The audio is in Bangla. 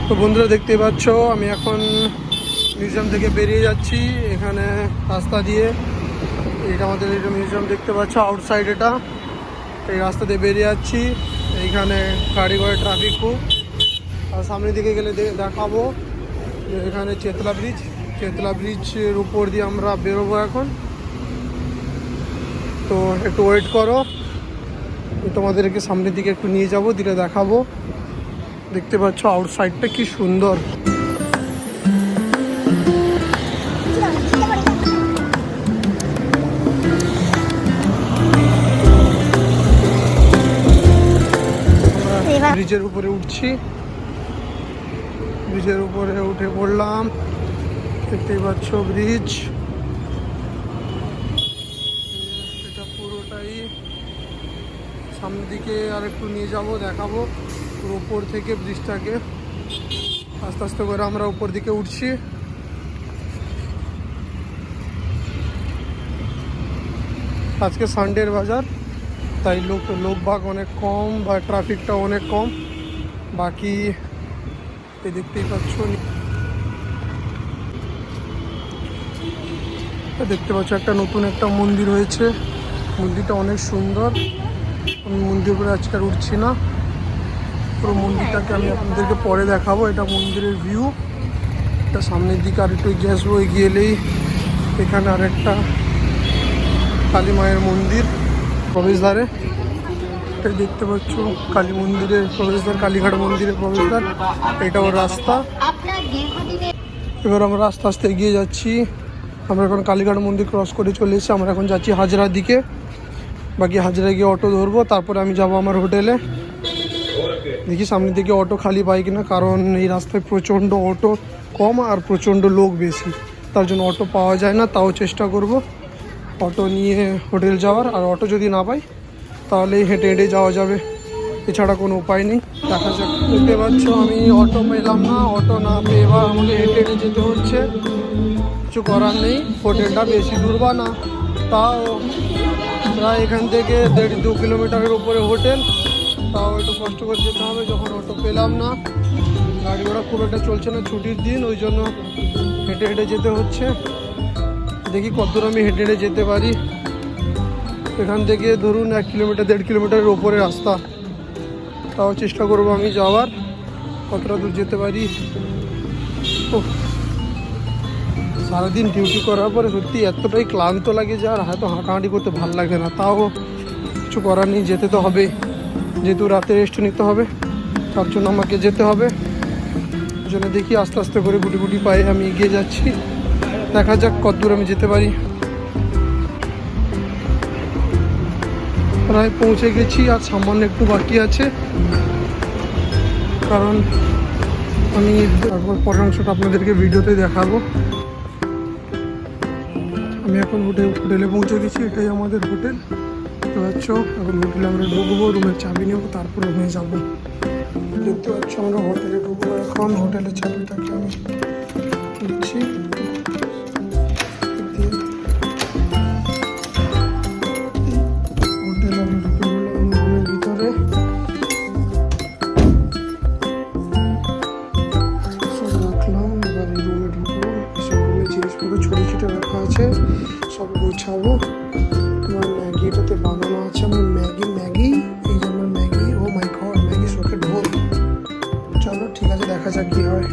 তো বন্ধুরা দেখতেই পাচ্ছ আমি এখন মিউজিয়াম থেকে বেরিয়ে যাচ্ছি। এখানে রাস্তা দিয়ে এটা আমাদের এটা মিউজিয়াম দেখতে পাচ্ছ আউটসাইড, এটা এই রাস্তা দিয়ে বেরিয়ে যাচ্ছি। এইখানে গাড়ি ঘোড়া ট্রাফিক খুব। আর সামনের দিকে গেলে দেখাবো যে এখানে চেতলা ব্রিজের উপর দিয়ে আমরা বেরোবো এখন। তো একটু ওয়েট করো, তোমাদেরকে সামনের দিকে একটু নিয়ে যাব, দিলে দেখাবো। দেখতে পাচ্ছ আউটসাইডটা কি সুন্দর। ব্রিজের উপরে উঠছি, ব্রিজের উপরে উঠে পড়লাম। দেখতেই পাচ্ছ ব্রিজ, এটা পুরোটাই। সামনের দিকে আর একটু নিয়ে যাব, দেখাবো পুরো উপর থেকে ব্রিজটাকে। আস্তে আস্তে করে আমরা উপর দিকে উঠছি। আজকে সানডের বাজার, তাই লোকভাগ অনেক কম বা ট্রাফিকটা অনেক কম। বাকি এই দেখতেই পাচ্ছ, দেখতে পাচ্ছ একটা নতুন একটা মন্দির হয়েছে। মন্দিরটা অনেক সুন্দর। আমি মন্দির করে আজকে আর উঠছি না, পুরো মন্দিরটাকে আমি আপনাদেরকে পরে দেখাবো। এটা মন্দিরের ভিউ। এটা সামনের দিকে আর একটু এগিয়ে আসবো, এগিয়ে এলেই এখানে আরেকটা কালী মায়ের মন্দির প্রবেশদ্বারে। এটা দেখতে পাচ্ছ কালী মন্দিরের প্রবেশদ্বার, কালীঘাট মন্দিরের প্রবেশদ্বার। এটা ওর রাস্তা। এবার আমরা আস্তে আস্তে এগিয়ে যাচ্ছি। আমরা এখন কালীঘাট মন্দির ক্রস করে চলে এসেছি। আমরা এখন যাচ্ছি হাজরার দিকে। বাকি হাজরা গিয়ে অটো ধরবো, তারপরে আমি যাব আমার হোটেলে। দেখি সামনের দিকে অটো খালি পাই কিনা, কারণ এই রাস্তায় প্রচণ্ড অটো কম আর প্রচণ্ড লোক বেশি, তার জন্য অটো পাওয়া যায় না। তাও চেষ্টা করব অটো নিয়ে হোটেল যাওয়ার। আর অটো যদি না পাই তাহলে হেঁটে হেঁটে যাওয়া যাবে, এছাড়া কোনো উপায় নেই। দেখা যাক। দেখতে পাচ্ছ আমি অটো পেলাম না, অটো না পেয়ে এবার আমাকে হেঁটে হেঁটে যেতে হচ্ছে। কিছু করার নেই, হোটেলটা বেশি দূর বা না, তাও প্রায় এখান থেকে 1.5-2 কিলোমিটারের উপরে হোটেল। তাও একটু কষ্ট করে যেতে হবে। যখন অটো পেলাম না, গাড়ি ঘোড়া খুব একটা চলছে না, ছুটির দিন, ওই জন্য হেঁটে হেঁটে যেতে হচ্ছে। দেখি কতদূর আমি হেঁটে হেঁটে যেতে পারি। এখান থেকে ধরুন 1 কিলোমিটার 1.5 কিলোমিটারের ওপরে রাস্তা, তাও চেষ্টা করবো আমি যাওয়ার, কতটা দূর যেতে পারি। সারাদিন ডিউটি করার পরে সত্যি এতটাই ক্লান্ত লাগে যে আর হয়তো হাঁটাহাঁটি করতে ভালো লাগে না। তাও কিছু করার নেই, যেতে তো হবে, যেহেতু রাতে রেস্ট নিতে হবে, তার জন্য আমাকে যেতে হবে। ওই জন্য দেখি আস্তে আস্তে করে গুটি গুটি পায়ে আমি এগিয়ে যাচ্ছি। দেখা যাক কতদূর আমি যেতে পারি। প্রায় পৌঁছে গেছি, আর সামান্য একটু বাকি আছে, কারণ আমি তারপর পরের অংশটা আপনাদেরকে ভিডিওতে দেখাবো। আমি এখন হোটেলে পৌঁছে গেছি। এটাই আমাদের হোটেল, দেখতে পাচ্ছ। এখন হোটেলে আমরা ঢুকবো, রুমের চাবি নেবো, তারপর রুমে যাবো। দেখতে পাচ্ছ আমরা হোটেলে ঢুকবো এখন। হোটেলের চাবিটাকে আমি দিচ্ছি। হোটেলে আমরা ঢুকে পড়লাম রুমের ভিতরে। সব রাখলাম, এবার এই রুমে ঢুকবো। এসব রুমে জিনিসপত্র ছোটো ছোটো রাখা আছে, সব গোছাবো। আমার ম্যাগি এটাতে বানানো আছে, আমার ম্যাগি এই যে আমার ম্যাগি। ও মাই গড, ম্যাগি শোকে ঢোল। চলো ঠিক আছে, দেখা যাক কী হয়।